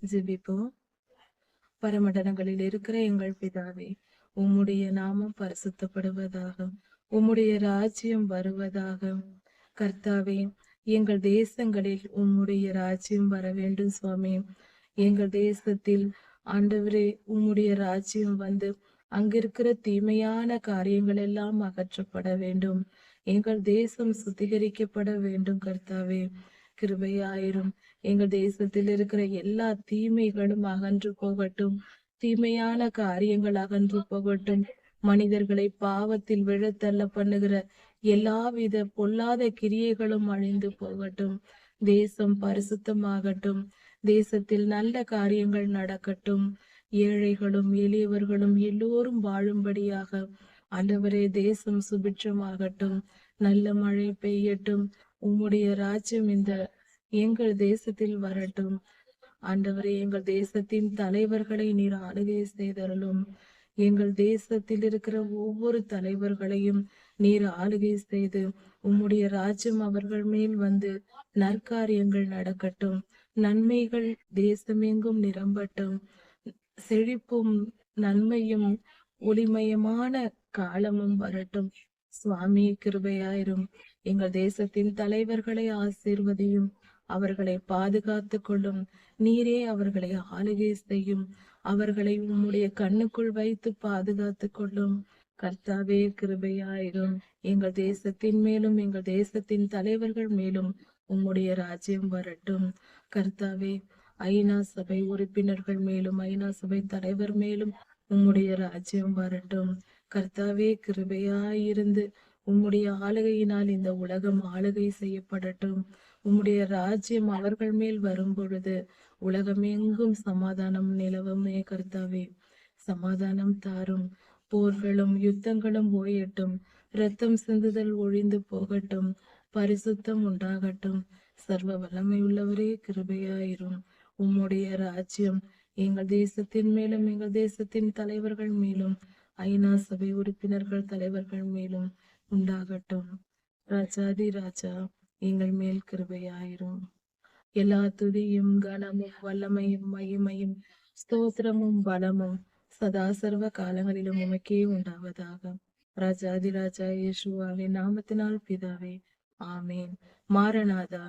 ஜெபிப்போம். பரமண்டலங்களில் இருக்கிற எங்கள் பிதாவே, உம்முடைய நாமம் பரிசுத்தப்படுவதாக, உம்முடைய ராஜ்யம் வருவதாக. கர்த்தாவே, எங்கள் தேசங்களில் உம்முடைய ராஜ்யம் வர வேண்டும் சுவாமி. எங்கள் தேசத்தில் ஆண்டவரே உம்முடைய ராஜ்யம் வந்து அங்கிருக்கிற தீமையான காரியங்கள் எல்லாம் அகற்றப்பட வேண்டும். எங்கள் தேசம் சுத்திகரிக்கப்பட வேண்டும் கர்த்தாவே. கிருபையாயிரும். எங்கள் தேசத்தில் இருக்கிற எல்லா தீமைகளும் அகன்று போகட்டும். தீமையான காரியங்கள் அகன்று போகட்டும். மனிதர்களை பாவத்தில் விழத்தள்ள பண்ணுகிற எல்லாவித பொல்லாத கிரியைகளும் அழிந்து போகட்டும். தேசம் பரிசுத்தமாகட்டும். தேசத்தில் நல்ல காரியங்கள் நடக்கட்டும். ஏழைகளும் எளியவர்களும் எல்லோரும் வாழும்படியாக ஆண்டவரே தேசம் சுபிட்சமாகட்டும். நல்ல மழை பெய்யட்டும். உம்முடைய ராஜ்யம் இந்த எங்கள் தேசத்தில் வரட்டும். ஆண்டவரே, எங்கள் தேசத்தின் தலைவர்களை நீர் ஆளுகை செய்தருளும். எங்கள் தேசத்தில் இருக்கிற ஒவ்வொரு தலைவர்களையும் நீர் ஆளுகை செய்து உம்முடைய ராஜ்யம் அவர்கள் மேல் வந்து நற்காரியங்கள் நடக்கட்டும். நன்மைகள் தேசமெங்கும் நிரம்பட்டும். செழிப்பும் நன்மையும் ஒளிமயமான காலமும் வரட்டும். சுவாமி கிருபையாயிரும். எங்கள் தேசத்தின் தலைவர்களை ஆசீர்வதியும். அவர்களை பாதுகாத்து கொள்ளும். நீரே அவர்களை ஆளுகை செய்யும். அவர்களை உம்முடைய கண்ணுக்குள் வைத்து பாதுகாத்து கொள்ளும். கர்த்தாவே கிருபையாயிரும். எங்கள் தேசத்தின் மேலும் எங்கள் தேசத்தின் தலைவர்கள் மேலும் உம்முடைய ராஜ்யம் வரட்டும். கர்த்தாவே, ஐநா சபை உறுப்பினர்கள் மேலும் ஐநா சபை தலைவர் மேலும் உம்முடைய ராஜ்யம் வரட்டும். கர்த்தாவே கிருபையாயிருந்து உம்முடைய ஆளுகையினால் இந்த உலகம் ஆளுகை செய்யப்படட்டும். உம்முடைய ராஜ்யம் அவர்கள் மேல் வரும் பொழுது உலகமெங்கும் சமாதானம் நிலவுமே. கர்த்தாவே, சமாதானம் தாரும். போர்களும் யுத்தங்களும் ஓயட்டும். இரத்தம் சிந்துதல் ஒழிந்து போகட்டும். பரிசுத்தம் உண்டாகட்டும். சர்வ வல்லமை உள்ளவரே கிருபையாயிரும். உம்முடைய ராஜ்யம் எங்கள் தேசத்தின் மேலும் எங்கள் தேசத்தின் தலைவர்கள் மேலும் ஐநா சபை உறுப்பினர்கள் தலைவர்கள் மேலும் உண்டாகட்டும். ராஜாதி ராஜா, எங்கள் மேல் கிருபையாயிரும். எல்லா துதியும் கனமும் வல்லமையும் மகிமையும் ஸ்தோத்திரமும் பலமும் சதா சர்வ காலங்களிலும் உமக்கே உண்டாவதாக. ராஜாதி ராஜா இயேசுவாவின் நாமத்தினால் பிதாவே, ஆமேன். மாரநாதா.